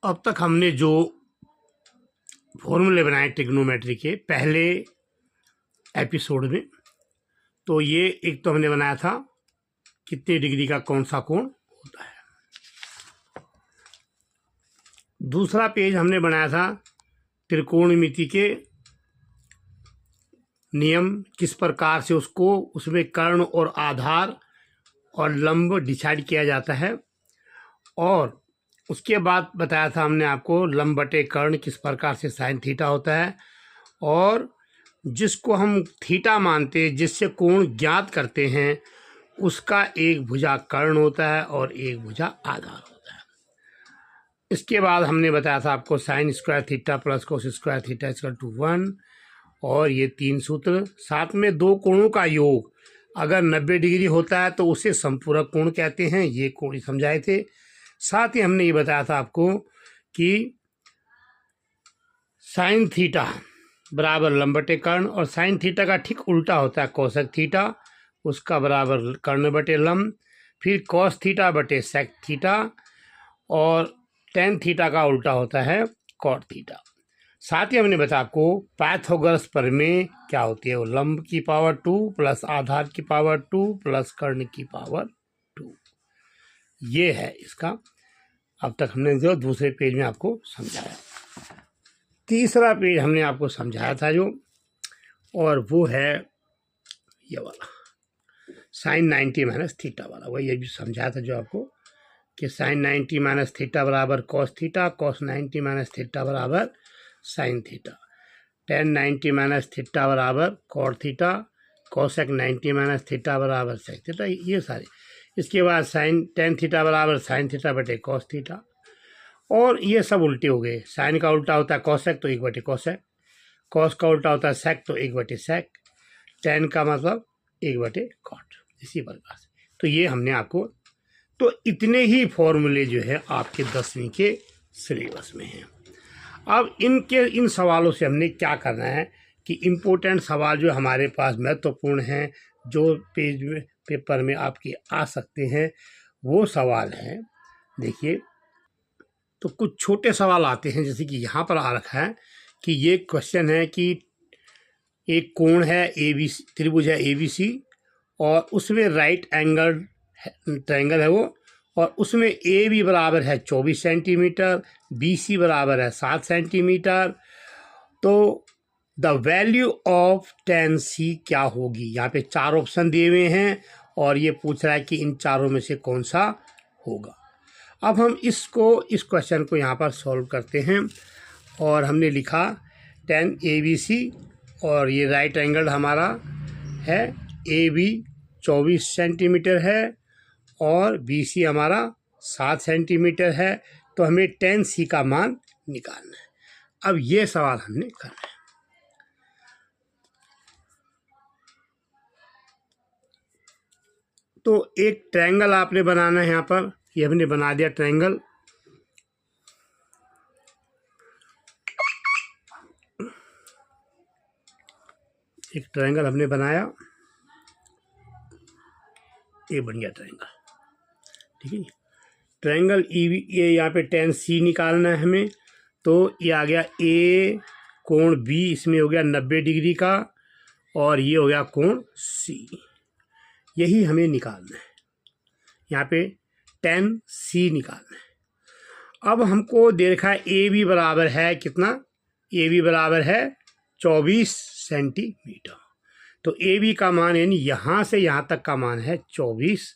अब तक हमने जो फॉर्मूले बनाए ट्रिग्नोमेट्री के पहले एपिसोड में, तो ये एक तो हमने बनाया था कितने डिग्री का कौन सा कोण होता है। दूसरा पेज हमने बनाया था त्रिकोणमिति के नियम, किस प्रकार से उसमें कर्ण और आधार और लंब डिसाइड किया जाता है। और उसके बाद बताया था हमने आपको लंब बटे कर्ण किस प्रकार से साइन थीटा होता है, और जिसको हम थीटा मानते हैं, जिससे कोण ज्ञात करते हैं, उसका एक भुजा कर्ण होता है और एक भुजा आधार होता है। इसके बाद हमने बताया था आपको sine square theta plus cos square theta equal to 1, और ये 3 सूत्र। साथ में दो कोणों का योग अगर 90 डिग्री होता है तो उसे समपूरक कोण कहते हैं, ये कोण समझाए थे। साथ ही हमने ये बताया था आपको कि साइन थीटा बराबर लंब बटे कर्ण, और साइन थीटा का ठीक उल्टा होता है कोसेक थीटा, उसका बराबर कर्ण बटे लंब, फिर कॉस थीटा बटे सेक थीटा, और टेन थीटा का उल्टा होता है कॉट थीटा। साथ ही हमने बताया आपको पाइथागोरस प्रमेय क्या होती है, वो लंब की पावर 2 प्लस आधार की पावर 2 प्लस कर्ण की पावर 2, ये है इसका। अब तक हमने जो दूसरे पेज में आपको समझाया। तीसरा पेज हमने आपको समझाया था जो, और वो है ये वाला साइन 90 माइनस थीटा वाला। वही अभी समझाया था जो आपको कि साइन 90 माइनस थीटा बराबर cos theta, cos 90 minus theta बराबर sine theta, tan 90 minus theta बराबर cot theta, cosec 90 minus theta बराबर सेक थीटा, ये सारे। इसके बाद साइन टेन थीटा बराबर साइन थीटा बटे कॉस थीटा, और ये सब उल्टे हो गए। साइन का उल्टा होता है कॉसेक तो 1 बटे कॉसेक, कॉस का उल्टा होता है सेक तो 1 बटे सेक, टेन का मतलब 1 बटे कॉट, इसी प्रकार से। तो ये हमने आपको, तो इतने ही फॉर्मूले जो है आपके 10वीं के सिलेबस में हैं। अब इन सवालों से हमने क्या करना है कि इम्पोर्टेंट सवाल जो हमारे पास महत्वपूर्ण हैं, जो पेज में पेपर में आपके आ सकते हैं, वो सवाल हैं। देखिए, तो कुछ छोटे सवाल आते हैं, जैसे कि यहाँ पर आ रखा है कि ये क्वेश्चन है कि एक कोण है ABC, त्रिभुज है ABC, और उसमें राइट एंगल ट्रायंगल है वो, और उसमें ए बी बराबर है 24 सेंटीमीटर, BC बराबर है 7 सेंटीमीटर। तो the value of tan C क्या होगी। यहाँ पे 4 ऑप्शन दिए हुए हैं, और ये पूछ रहा है कि इन चारों में से कौन सा होगा। अब हम इस क्वेश्चन को यहाँ पर सॉल्व करते हैं, और हमने लिखा tan ABC, और ये राइट एंगल हमारा है, AB 24 सेंटीमीटर है और BC हमारा 7 सेंटीमीटर है। तो हमें tan C का मान निकालना है। अब ये सवाल हमने करना है। तो एक ट्रायंगल आपने बनाना है। यहाँ पर ये हमने बना दिया ट्रायंगल। एक ट्रायंगल हमने बनाया, ये बन गया ट्रायंगल, ठीक है। ट्रायंगल ये यहाँ पे tan C निकालना है हमें। तो ये आ गया A, कोण B इसमें हो गया 90 डिग्री का, और ये हो गया कोण C, यही हमें निकालना है। यहाँ पे tan C निकालना है। अब हमको दे रखा है AB बराबर है कितना, AB बराबर है 24 सेंटीमीटर। तो AB का मान यानी यहाँ से यहाँ तक का मान है 24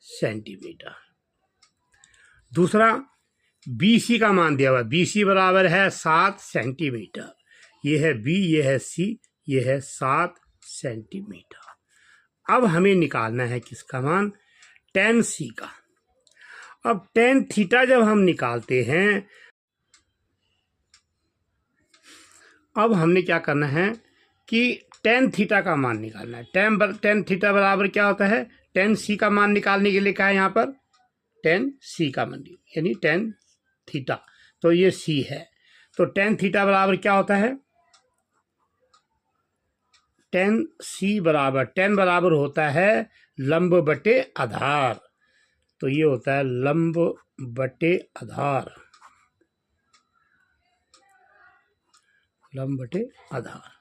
सेंटीमीटर। दूसरा BC का मान दिया हुआ, BC बराबर है 7 सेंटीमीटर। ये है B, ये है C, ये है 7 सेंटीमीटर। अब हमें निकालना है किसका मान, tan C का। अब tan थीटा जब हम निकालते हैं, अब हमने क्या करना है कि tan थीटा का मान निकालना है। tan थीटा बराबर क्या होता है, tan C का मान निकालने के लिए क्या है यहाँ पर, tan C का मान यानी tan थीटा, तो ये C है। तो tan थीटा बराबर क्या होता है, tan C बराबर, tan बराबर होता है लंब बटे आधार। तो ये होता है लंब बटे आधार। लंब बटे आधार।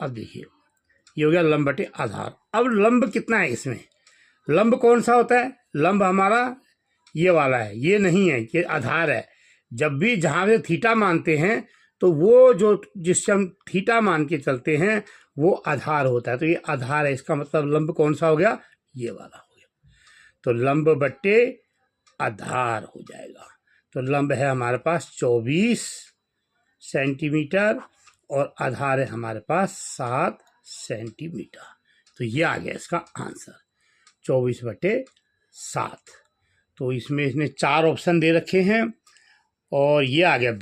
अब देखिए ये हो गया लंब बटे आधार। अब लंब कितना है इसमें, लंब कौन सा होता है, लंब हमारा ये वाला है, ये नहीं है, ये आधार है। जब भी जहाँ से थीटा मानते हैं तो वो जो जिससे हम थीटा मान के चलते हैं वो आधार होता है। तो ये आधार है, इसका मतलब लंब कौन सा हो गया, ये वाला हो गया। तो लंब बट्टे आधार हो जाएगा। तो लंब है हमारे पास 24 सेंटीमीटर और आधार है हमारे पास 7 सेंटीमीटर। तो ये आ गया इसका आंसर 24/7। तो इसमें इसने 4 ऑप्शन दे रखे हैं और ये आ गया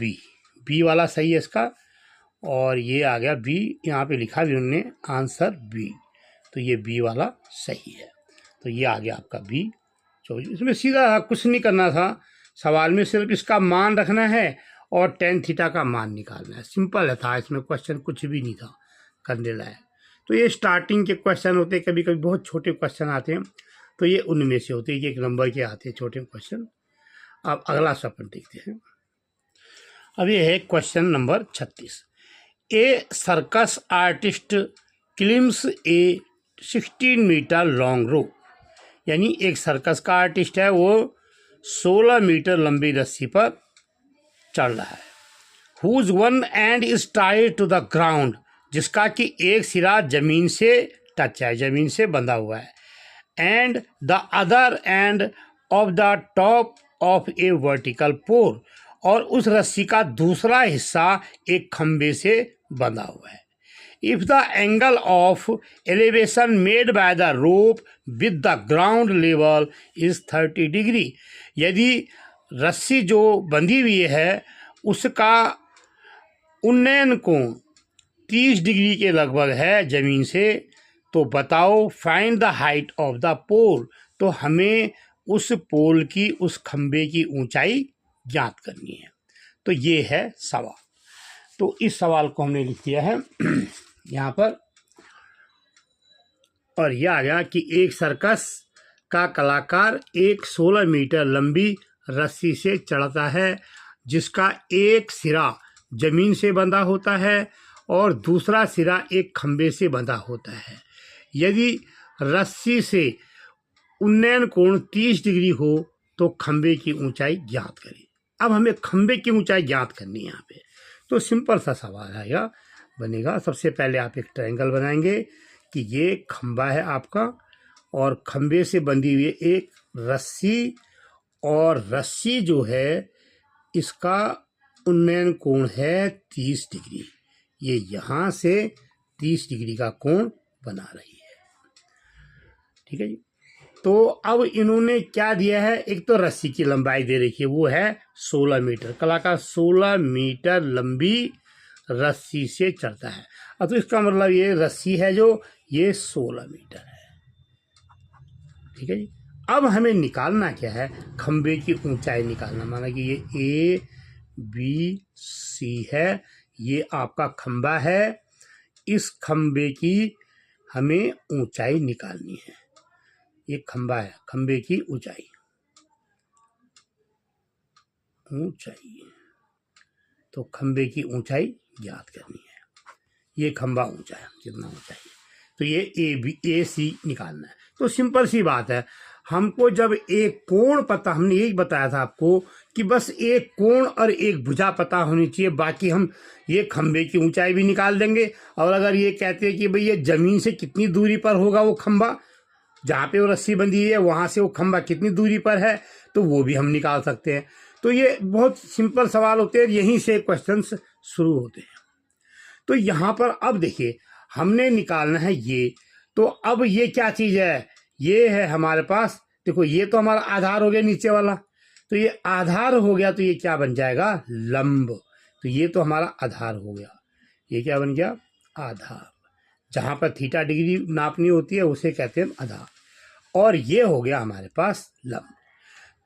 बी वाला सही है इसका, और ये आ गया बी, यहाँ पे लिखा भी उन्होंने आंसर बी, तो ये बी वाला सही है। तो ये आ गया आपका बी 24। इसमें सीधा कुछ नहीं करना था, सवाल में सिर्फ इसका मान रखना है और tan थीटा का मान निकालना है, सिंपल है था। इसमें क्वेश्चन कुछ भी नहीं था करने लायक। तो ये स्टार्टिंग के क्वेश्चन होते हैं, कभी कभी बहुत छोटे क्वेश्चन आते हैं, तो ये उनमें से होते हैं, ये 1 नंबर के आते हैं छोटे क्वेश्चन। अब अगला सवाल देखते हैं। अब ये है क्वेश्चन नंबर 36। ए सर्कस आर्टिस्ट क्लिम्स ए 16 मीटर लॉन्ग रोप, यानी एक सर्कस का आर्टिस्ट है, वो 16 मीटर लंबी रस्सी पर चढ़ रहा है। Whose one end is tied to the ground, जिसका कि एक सिरा जमीन से टच है, जमीन से बंधा हुआ है, and the other end of the top of a vertical pole, और उस रस्सी का दूसरा हिस्सा एक खंबे से बंधा हुआ है। If the angle of elevation made by the rope with the ground level is 30 degree, यदि रस्सी जो बंधी हुई है उसका उन्नयन कोण 30 डिग्री के लगभग है जमीन से, तो बताओ find the height of the pole. तो हमें उस पोल की, उस खंबे की ऊंचाई ज्ञात करनी है। तो ये है सवाल। तो इस सवाल को हमने लिख दिया है यहाँ पर, और यह आ गया कि एक सर्कस का कलाकार एक 16 मीटर लंबी रस्सी से चढ़ता है, जिसका एक सिरा जमीन से बंधा होता है और दूसरा सिरा एक खंबे से बंधा होता है। यदि रस्सी से उन्नयन कोण 30 डिग्री हो तो खंबे की ऊंचाई ज्ञात करें। अब हमें खंबे की ऊंचाई ज्ञात करनी है यहाँ पे, तो सिंपल सा सवाल आएगा, बनेगा। सबसे पहले आप एक ट्रायंगल बनाएंगे कि ये खंबा है आपका और खंबे से बंधी हुई एक रस्सी, और रस्सी जो है इसका उन्नयन कोण है 30 डिग्री, ये यहाँ से 30 डिग्री का कोण बना रही है। ठीक है जी। तो अब इन्होंने क्या दिया है, एक तो रस्सी की लंबाई दे रखी है, वो है 16 मीटर। कलाकार 16 मीटर लंबी रस्सी से चढ़ता है। अब तो इसका मतलब ये रस्सी है जो ये 16 मीटर है। ठीक है जी। अब हमें निकालना क्या है, खंबे की ऊंचाई निकालना। माना कि ये ए बी सी है, ये आपका खंबा है, इस खंबे की हमें ऊंचाई निकालनी है। ये खंबा है, खंबे की ऊंचाई तो खंबे की ऊंचाई ज्ञात करनी है। ये खंबा ऊंचा है, कितना ऊंचा है, तो ये ए सी निकालना है। तो सिंपल सी बात है, हमको जब एक कोण पता, हमने यही बताया था आपको कि बस एक कोण और एक भुजा पता होनी चाहिए, बाकी हम ये खंबे की ऊंचाई भी निकाल देंगे। और अगर ये कहते हैं कि भाई ये जमीन से कितनी दूरी पर होगा वो खंबा, जहाँ पे वो रस्सी बंधी है वहाँ से वो खंबा कितनी दूरी पर है, तो वो भी हम निकाल सकते हैं। तो ये बहुत सिंपल सवाल होते हैं, यहीं से क्वेश्चंस शुरू होते हैं। तो यहाँ पर अब देखिए हमने निकालना है ये, तो अब ये क्या चीज़ है, ये है हमारे पास, देखो ये तो हमारा आधार हो गया नीचे वाला, तो ये आधार हो गया, तो ये क्या बन जाएगा, लंब। तो ये तो हमारा आधार हो गया, ये क्या बन गया, आधार। जहाँ पर थीटा डिग्री नापनी होती है उसे कहते हैं आधार, और ये हो गया हमारे पास लंब।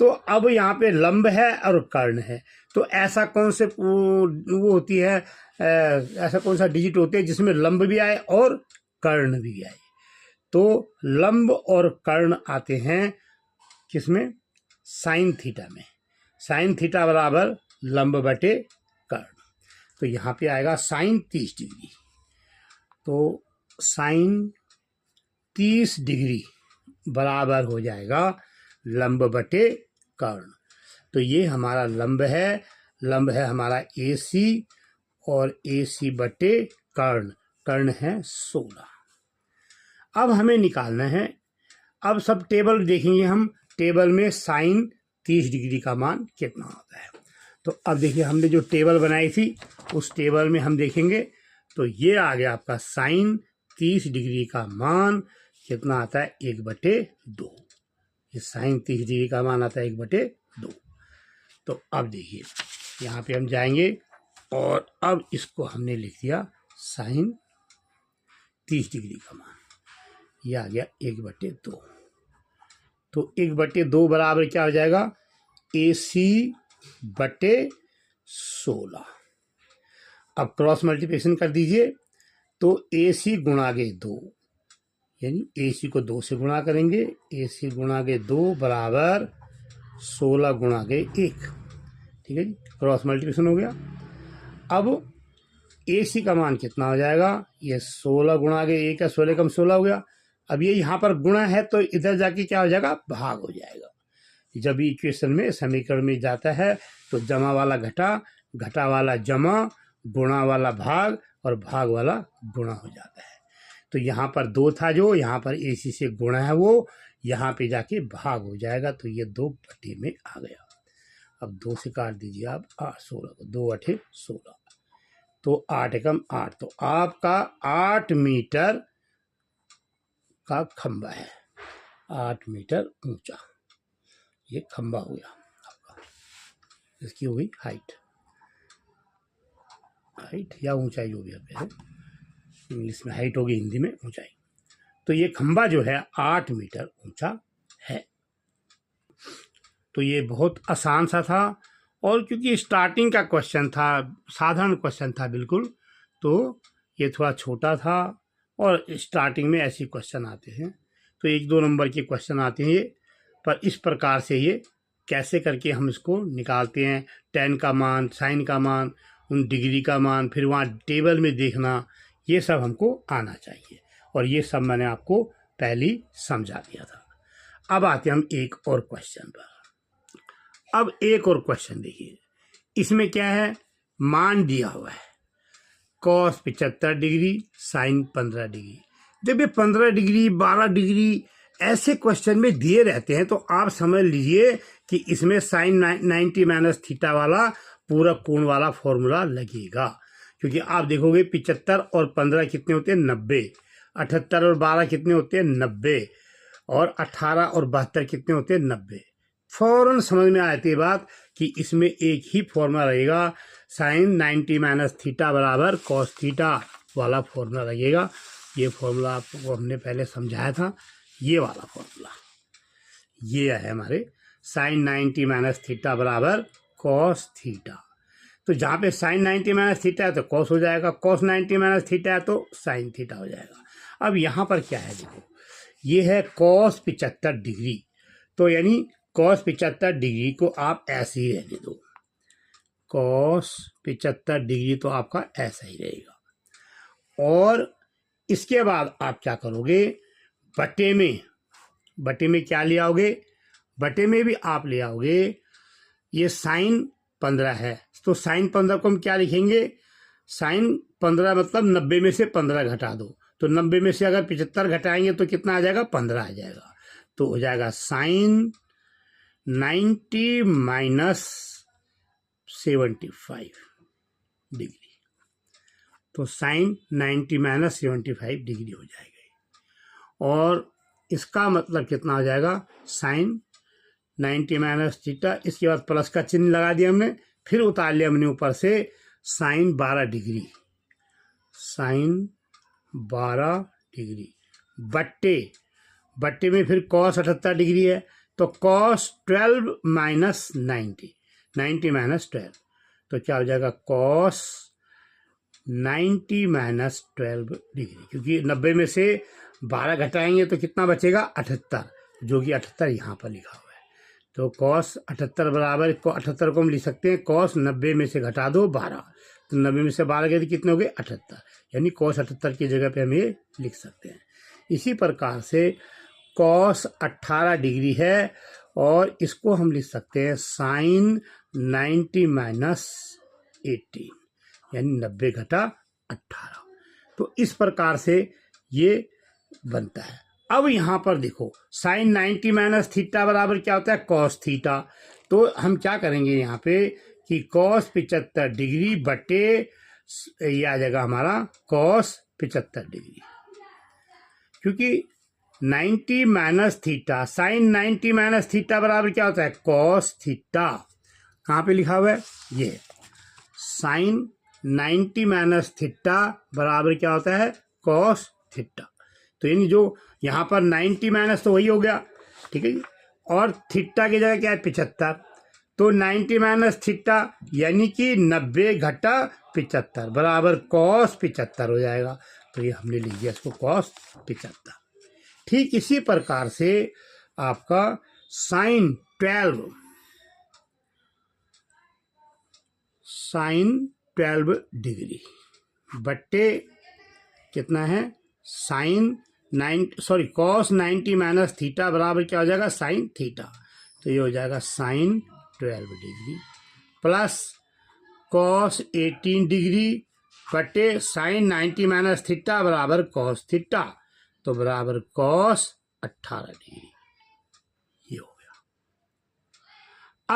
तो अब यहाँ पे लंब है और कर्ण है, तो ऐसा कौन से वो होती है, ऐसा कौन सा डिजिट होते हैं जिसमें लंब भी आए और कर्ण भी आए। तो लंब और कर्ण आते हैं किसमें, साइन थीटा में। साइन थीटा बराबर लंब बटे कर्ण। तो यहाँ पे आएगा साइन 30 डिग्री। तो साइन 30 डिग्री बराबर हो जाएगा लंब बटे कर्ण। तो ये हमारा लंब है हमारा AC और AC बटे कर्ण, कर्ण है 16। अब हमें निकालना है, अब सब टेबल देखेंगे हम, टेबल में साइन 30 डिग्री का मान कितना होता है। तो अब देखिए हमने जो टेबल बनाई थी उस टेबल में हम देखेंगे तो ये आ गया आपका साइन 30 डिग्री का मान कितना आता है 1/2। ये साइन 30 डिग्री का मान आता है 1/2। तो अब देखिए यहाँ पे हम जाएंगे और अब इसको हमने लिख दिया साइन 30 डिग्री का मान, ये आ गया 1/2। तो 1/2 बराबर क्या हो जाएगा AC बटे 16। अब क्रॉस मल्टीप्लिकेशन कर दीजिए तो AC गुणा के 2, यानी AC को 2 से गुणा करेंगे, AC गुणा के 2 बराबर 16 गुणा के 1। ठीक है जी, क्रॉस मल्टीप्लिकेशन हो गया। अब AC का मान कितना हो जाएगा, ये 16 गुणा के 1 है, 16 कम 16 हो गया। अब ये यहाँ पर गुणा है तो इधर जाके क्या हो जाएगा, भाग हो जाएगा। जब इक्वेशन में समीकरण में जाता है तो जमा वाला घटा, घटा वाला जमा, गुणा वाला भाग और भाग वाला गुणा हो जाता है। तो यहाँ पर 2 था जो, यहाँ पर AC से गुणा है वो, यहाँ पे जाके भाग हो जाएगा। तो ये 2/2 में आ गया। अब 2 से काट दीजिए आप 8, 16 को, 2 8 16, तो 8 एकम 8, तो आपका 8 मीटर का खंबा है, 8 मीटर ऊंचा ये खंबा हो गया आपका। इसकी हो गई हाइट या ऊंचाई, जो भी आप कहें, इंग्लिश में हाइट होगी, हिंदी में ऊंचाई। तो ये खंबा जो है 8 मीटर ऊंचा है। तो ये बहुत आसान सा था, और क्योंकि स्टार्टिंग का क्वेश्चन था, साधारण क्वेश्चन था बिल्कुल, तो ये थोड़ा छोटा था। और स्टार्टिंग में ऐसे क्वेश्चन आते हैं, तो 1-2 नंबर के क्वेश्चन आते हैं ये। पर इस प्रकार से ये कैसे करके हम इसको निकालते हैं, tan का मान, साइन का मान, उन डिग्री का मान, फिर वहाँ टेबल में देखना, ये सब हमको आना चाहिए। और ये सब मैंने आपको पहले ही समझा दिया था। अब आते हैं हम एक और क्वेश्चन पर। अब एक और क्वेश्चन देखिए, इसमें क्या है, मान दिया हुआ है cos 75 डिग्री, साइन 15 डिग्री। जब ये 15 डिग्री 12 डिग्री ऐसे क्वेश्चन में दिए रहते हैं तो आप समझ लीजिए कि इसमें साइन 90 - थीटा वाला पूरा कोण वाला फॉर्मूला लगेगा। क्योंकि आप देखोगे 75 और 15 कितने होते हैं, 90। 78 और 12 कितने होते हैं, 90। और 18 और 72 कितने होते हैं, 90। फौरन समझ में आती है बात कि इसमें एक ही फॉर्मूला रहेगा, साइन 90 - थीटा बराबर कॉस थीटा वाला फॉर्मूला लगेगा। ये फॉर्मूला आपको हमने पहले समझाया था, ये वाला फॉर्मूला ये है हमारे, साइन 90 - थीटा बराबर कॉस थीटा। तो जहाँ पे साइन 90 - थीटा है तो कॉस हो जाएगा, कॉस 90 - थीटा है तो साइन थीटा हो जाएगा। अब यहाँ पर क्या है, देखो ये है कॉस 75 डिग्री, तो यानी कॉस 75 डिग्री को आप ऐसे ही रहने दो, कॉस 75 डिग्री तो आपका ऐसा ही रहेगा। और इसके बाद आप क्या करोगे, बटे में क्या ले आओगे, बटे में भी आप ले आओगे, ये साइन 15 है तो साइन 15 को हम क्या लिखेंगे, साइन 15 मतलब 90 में से 15 घटा दो, तो 90 में से अगर 75 घटाएंगे तो कितना आ जाएगा, 15 आ जाएगा। तो हो जाएगा साइन 90 - 75 डिग्री, तो साइन 90 - 75 डिग्री हो जाएगा। और इसका मतलब कितना हो जाएगा, साइन 90 - थीटा, इसके बाद प्लस का चिन्ह लगा दिया हमने, फिर उतार लिया हमने ऊपर से साइन 12 डिग्री, साइन 12 डिग्री बट्टे में फिर कॉस 78 डिग्री है तो कॉस 12 - 90 -12, तो क्या हो जाएगा, कॉस 90 - 12 डिग्री। क्योंकि 90 में से 12 घटाएंगे तो कितना बचेगा, 78, जो कि 78 यहाँ पर लिखा हुआ है। तो कॉस 78 बराबर, 78 को हम लिख सकते हैं, कॉस 90 में से घटा दो 12, तो 90 में से 12 गए तो कितने हो गए 78, यानी cos 78 की जगह पे हम ये लिख सकते हैं। इसी प्रकार से cos 18 डिग्री है और इसको हम लिख सकते हैं sin 90 माइनस 18, यानी 90 घटा 18। तो इस प्रकार से ये बनता है। अब यहाँ पर देखो sin 90 माइनस थीटा बराबर क्या होता है cos थीटा। तो हम क्या करेंगे यहाँ पे कि cos 75 डिग्री बटे ये आ जाएगा हमारा cos 75 डिग्री, क्योंकि 90 minus theta sin 90 minus theta बराबर क्या होता है cos थीटा। कहाँ पे लिखा हुआ है ये sin 90 माइनस थीटा बराबर क्या होता है cos थीटा। तो यानी जो यहाँ पर 90 माइनस तो वही हो गया, ठीक है जी, और थीटा की जगह क्या है 75, तो 90 माइनस थीटा यानी कि 90 घटा 75 बराबर cos 75 हो जाएगा। तो ये हमने लिख दिया इसको cos 75। ठीक इसी प्रकार से आपका sin 12 डिग्री बट्टे कितना है cos 90 माइनस थीटा बराबर क्या हो जाएगा sin थीटा। तो ये हो जाएगा sin 12 degree plus cos 18 degree बटे sin 90 माइनस थीटा बराबर cos थीटा, तो बराबर cos 18 डिग्री। ये हो गया।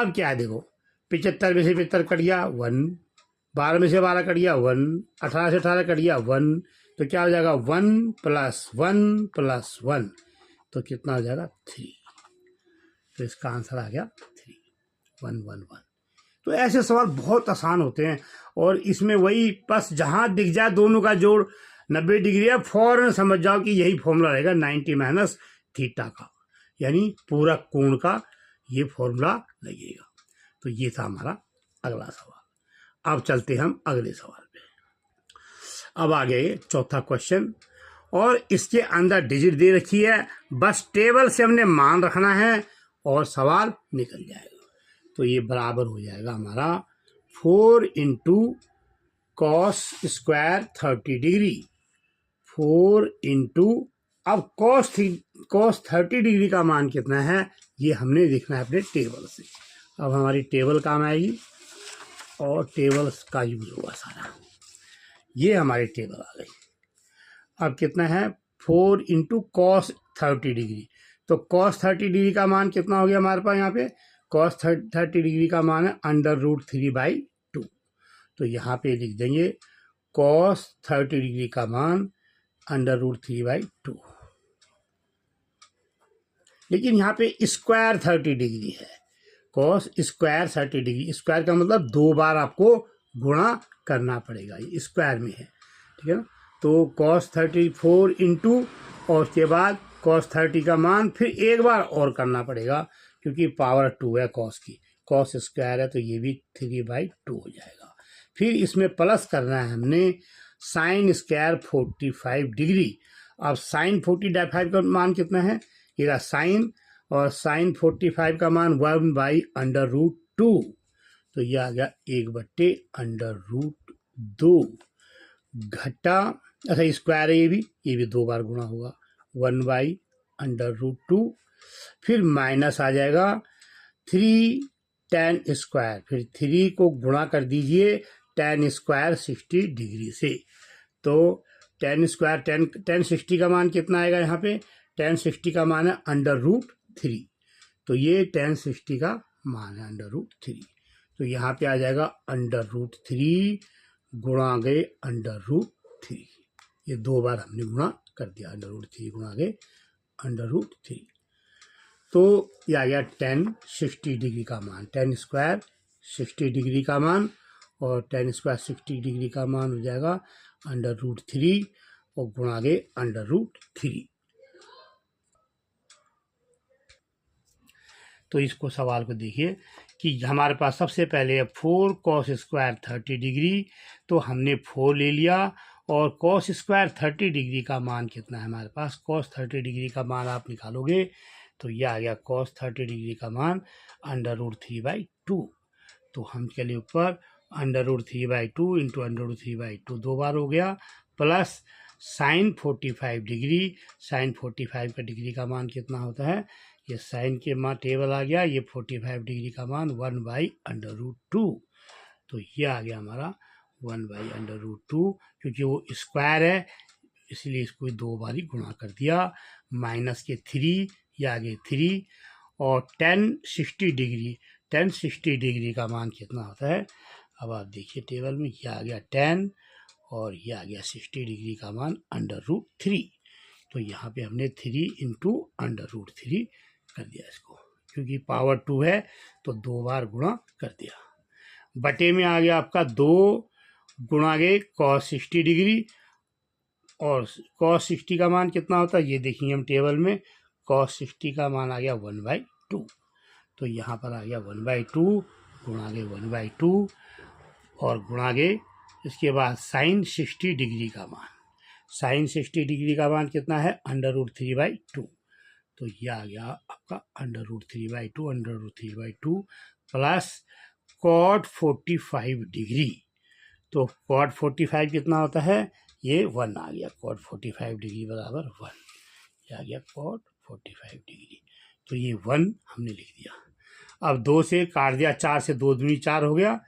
अब क्या है देखो 75 में से 75 कट गया 1, 12 में से 12 कट गया 1, 18 से 18 कट गया 1, तो क्या हो जाएगा 1 प्लस 1 प्लस 1, तो कितना हो जाएगा 3। तो इसका आंसर आ गया 3, 1 1 1। तो ऐसे सवाल बहुत आसान होते हैं और इसमें वही बस जहाँ दिख जाए दोनों का जोड़ 90 डिग्री है फौरन समझ जाओ कि यही फॉर्मूला रहेगा 90 माइनस थीटा का, यानी पूरा कोण का ये फॉर्मूला लगेगा। तो ये था हमारा अगला सवाल। अब चलते हम अगले सवाल पे। अब आ गए चौथा क्वेश्चन और इसके अंदर डिजिट दे रखी है, बस टेबल से हमने मान रखना है और सवाल निकल जाएगा। तो ये बराबर हो जाएगा हमारा 4 into cos square 30 degree, 4 into अब कॉस 30 डिग्री का मान कितना है ये हमने देखना है अपने टेबल से। अब हमारी टेबल काम आएगी और टेबल्स का यूज होगा सारा। ये हमारी टेबल आ गई। अब कितना है 4 इंटू कॉस 30 डिग्री, तो कॉस 30 डिग्री का मान कितना हो गया हमारे पास यहाँ पे कॉस 30 डिग्री का मान है √3/2। तो यहाँ पे लिख देंगे कॉस 30 डिग्री का मान √3/2। लेकिन यहाँ पे स्क्वायर 30 डिग्री है, कॉस स्क्वायर 30 डिग्री, स्क्वायर का मतलब 2 बार आपको गुणा करना पड़ेगा, ये स्क्वायर में है, ठीक है ना। तो कॉस 34 इंटू और उसके बाद कॉस 30 का मान फिर एक बार और करना पड़ेगा क्योंकि पावर 2 है कॉस की, कॉस स्क्वायर है तो ये भी 3/2 हो जाएगा। फिर इसमें प्लस करना है हमने साइन स्क्वायर 45 डिग्री। अब साइन 45 का मान कितना है, ये साइन और साइन 45 का मान 1/√2, तो ये आ गया 1/√2 घटा, अच्छा स्क्वायर है ये भी 2 बार गुणा होगा 1/√2, फिर माइनस आ जाएगा 3 tan स्क्वायर, फिर 3 को गुणा कर दीजिए tan स्क्वायर 60 डिग्री से। तो tan स्क्वायर tan 60 का मान कितना आएगा यहाँ पे, tan 60 का मान है √3, तो ये tan 60 का मान है √3, तो यहाँ पे आ जाएगा √3 गुणा गए √3, ये 2 बार हमने गुणा कर दिया, √3 गुणा गए √3, तो ये आ गया tan 60 डिग्री का मान, tan स्क्वायर 60 डिग्री का मान और tan स्क्वायर 60 डिग्री का मान हो जाएगा √3 और गुणा गए √3। तो इसको सवाल को देखिए कि हमारे पास सबसे पहले 4 कॉस स्क्वायर 30 डिग्री, तो हमने 4 ले लिया और कॉस स्क्वायर 30 डिग्री का मान कितना है हमारे पास, कॉस 30 डिग्री का मान आप निकालोगे तो यह आ गया कॉस 30 डिग्री का मान √3/2। तो हम चले ऊपर √3/2 इंटू √3/2 2 बार हो गया, प्लस साइन 45 डिग्री। साइन 45 का डिग्री का मान कितना होता है, ये साइन के मान टेबल आ गया, ये 45 डिग्री का मान 1/√2। तो ये आ गया हमारा 1/√2, क्योंकि वो स्क्वायर है इसलिए इसको 2 बार ही गुणा कर दिया। माइनस के 3, ये आ गए 3, और 1060 डिग्री का मान कितना होता है, अब आप देखिए टेबल में, ये आ गया 10 और ये आ गया 60 डिग्री का मान √3। तो यहाँ पे हमने 3 इंटू √3 कर दिया इसको, क्योंकि पावर 2 है तो 2 बार गुणा कर दिया। बटे में आ गया आपका 2 गुणा के cos 60 डिग्री, और cos 60 का मान कितना होता है ये देखेंगे हम टेबल में, cos 60 का मान आ गया 1/2। तो यहाँ पर आ गया 1/2 गुणा के 1/2 और गुणा के इसके बाद साइन 60 डिग्री का मान, साइन 60 डिग्री का मान कितना है √3/2। तो ये आ गया आपका √3/2 प्लस cot 45 डिग्री। तो cot 45 कितना होता है, ये 1 आ गया, cot 45 डिग्री बराबर 1, ये आ गया cot 45 डिग्री। तो ये 1 हमने लिख दिया। अब 2 से काट दिया, 4 से 2 दूनी 4 हो गया,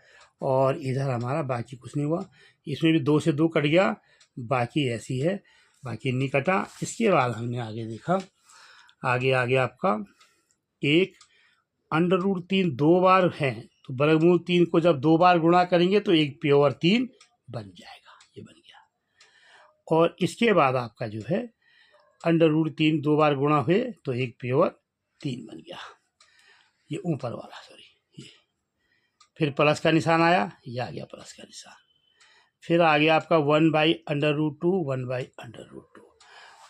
और इधर हमारा बाकी कुछ नहीं हुआ, इसमें भी 2 से 2 कट गया, बाकी ऐसी है, बाकी नहीं कटा। इसके बाद हमने आगे देखा, आगे आपका 1 √3 2 बार है, तो वर्गमूल 3 को जब 2 बार गुणा करेंगे तो 1 प्योर 3 बन जाएगा, ये बन गया। और इसके बाद आपका जो है √3 2 बार गुणा हुए तो 1 प्योर 3 बन गया, ये ऊपर वाला, सॉरी, ये फिर प्लस का निशान आया, ये आ गया प्लस का निशान। फिर आ गया आपका 1/√2 1/√2।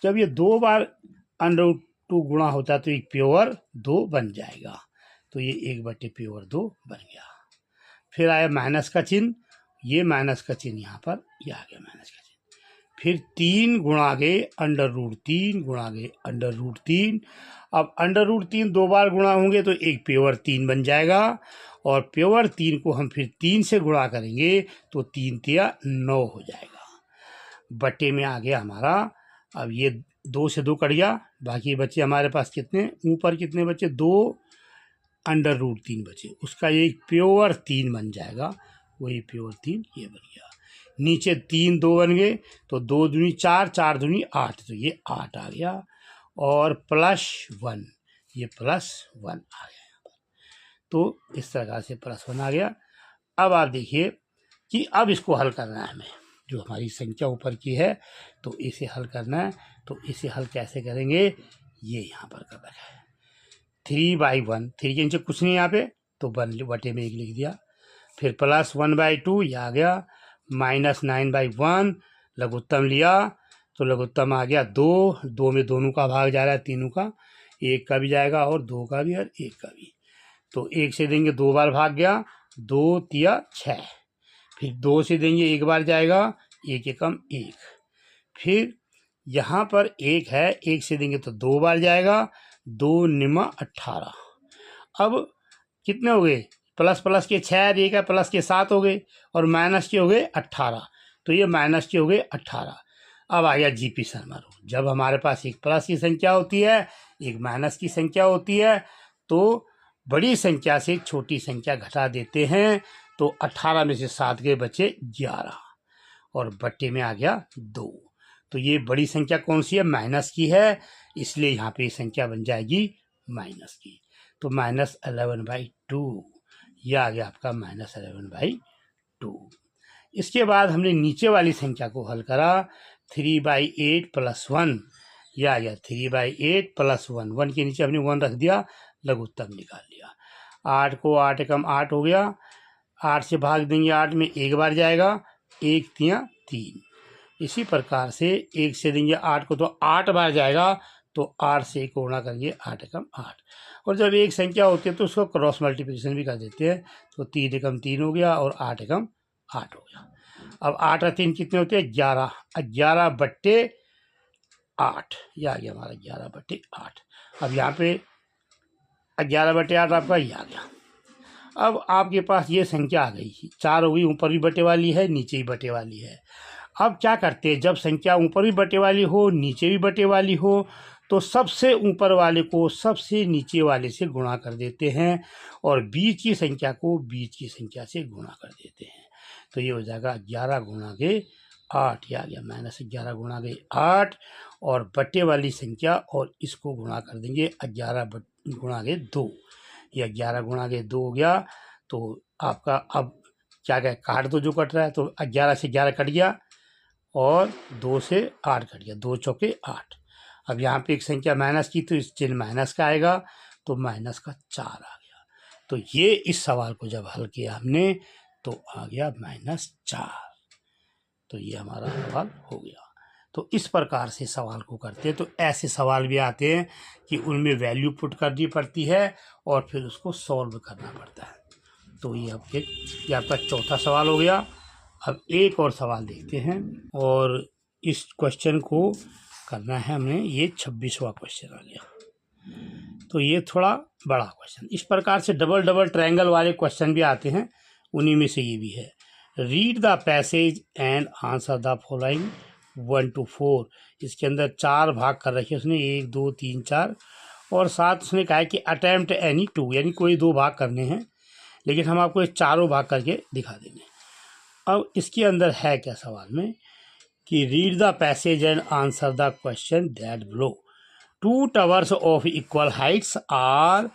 जब ये 2 बार √2 गुणा होता है तो 1 प्योर 2 बन जाएगा, तो ये 1 प्योर 2 बन गया। फिर आया माइनस का चिन्ह, ये माइनस का चिन्ह यहाँ पर, ये आ गया माइनस का चिन्ह। फिर 3 गुणा के √3 गुणा के √3। अब √3 2 बार गुणा होंगे तो 1 प्योर 3 बन जाएगा, और प्योर 3 को हम फिर 3 से गुणा करेंगे तो 3 तिया 9 हो जाएगा। बटे में आ गया हमारा, अब ये 2 से 2 कट गया, बाकी बचे हमारे पास कितने, ऊपर कितने बचे, 2 √3 बचे, उसका एक प्योर 3 बन जाएगा, वही प्योर 3 ये बन गया। नीचे 3 2 बन गए, तो 2 दूनी 4 4 दूनी 8, तो ये 8 आ गया, और +1, ये +1 आ गया। तो इस तरह से +1 आ गया। अब आप देखिए कि अब इसको हल करना है हमें, जो हमारी संख्या ऊपर की है तो इसे हल करना है। तो इसे हल कैसे करेंगे, ये यहाँ पर कर रखा है 3/1, 3 के नीचे कुछ नहीं यहाँ पे, तो 1 बटे में 1 लिख दिया। फिर +1/2 ये आ गया, -9/1 लघुत्तम लिया, तो लघुत्तम आ गया 2, 2 में दोनों का भाग जा रहा है, तीनों का, 1 का भी जाएगा और 2 का भी और 1 का भी, तो 1 से देंगे 2 बार भाग गया, 2 तिया 6, फिर 2 से देंगे 1 बार जाएगा, 1 एकम 1, फिर यहाँ पर 1 है, 1 से देंगे तो 2 बार जाएगा, 2 निमा 18। अब कितने हो गए, प्लस प्लस के 6 और 1 है, प्लस के 7 हो गए, और माइनस के हो गए 18, तो ये माइनस के हो गए 18। अब आ गया जीपी शर्मा रूल, जब हमारे पास एक प्लस की संख्या होती है, एक माइनस की संख्या होती है, तो बड़ी संख्या से छोटी संख्या घटा देते हैं, तो 18 में से 7 गए, बचे 11, और बट्टे में आ गया 2। तो ये बड़ी संख्या कौन सी है, माइनस की है, इसलिए यहाँ पे संख्या बन जाएगी माइनस की, तो -11/2, यह आ गया आपका -11/2। इसके बाद हमने नीचे वाली संख्या को हल करा, 3/8 + 1, यह आ गया 3/8 + 1, 1 के नीचे हमने 1 रख दिया, लघुत्तम निकाल लिया। 8 को 8 एकम 8 हो गया, 8 से भाग देंगे 8 में 1 बार जाएगा, 1 तिया 3। इसी प्रकार से 1 से देंगे 8 को तो 8 बार जाएगा, तो 8 से 1 गुणा करेंगे, 8 एकम 8। और जब एक संख्या होती है तो उसको क्रॉस मल्टीप्लिकेशन भी कर देते हैं, तो 3 एकम 3 हो गया और 8 एकम 8 हो गया। अब 8 और 3 कितने होते हैं, 11, 11/8, यह आ गया हमारा 11/8। अब यहाँ पे 11/8 आपका ये आ गया। अब आपके पास ये संख्या आ गई, 4 हो गई, ऊपर भी बटे वाली है, नीचे भी बटे वाली है। अब क्या करते हैं, जब संख्या ऊपर भी बटे वाली हो, नीचे भी बटे वाली हो, तो सबसे ऊपर वाले को सबसे नीचे वाले से गुणा कर देते हैं और बीच की संख्या को बीच की संख्या से गुणा कर देते हैं। तो ये हो जाएगा 11 गुणा के 8, ये आ गया -11 गुणा के 8, और बटे वाली संख्या और इसको गुणा कर देंगे 11 गुणा के 2, ये 11 गुणा के 2 हो गया। तो आपका अब क्या क्या काट दो, जो कट रहा है, तो 11 से 11 कट गया और 2 से 8 कट गया, 2 चौके 8। अब यहाँ पे एक संख्या माइनस की तो इस चिन्ह माइनस का आएगा, तो माइनस का 4 आ गया। तो ये इस सवाल को जब हल किया हमने तो आ गया -4। तो ये हमारा सवाल हो गया। तो इस प्रकार से सवाल को करते हैं। तो ऐसे सवाल भी आते हैं कि उनमें वैल्यू पुट करनी पड़ती है और फिर उसको सॉल्व करना पड़ता है। तो ये आपका चौथा सवाल हो गया। अब एक और सवाल देखते हैं और इस क्वेश्चन को करना है हमने, ये 26वां क्वेश्चन आ गया। तो ये थोड़ा बड़ा क्वेश्चन, इस प्रकार से डबल डबल ट्रायंगल वाले क्वेश्चन भी आते हैं, उन्हीं में से ये भी है। Read the passage and answer the following 1 to 4। इसके अंदर 4 भाग कर रखे उसने, 1 2 3 4, और साथ उसने कहा है कि अटेम्प्ट एनी 2, यानी कोई 2 भाग करने हैं, लेकिन हम आपको ये चारों भाग करके दिखा देंगे। अब इसके अंदर है क्या सवाल में कि read the passage and answer the question that below. 2 towers of equal heights are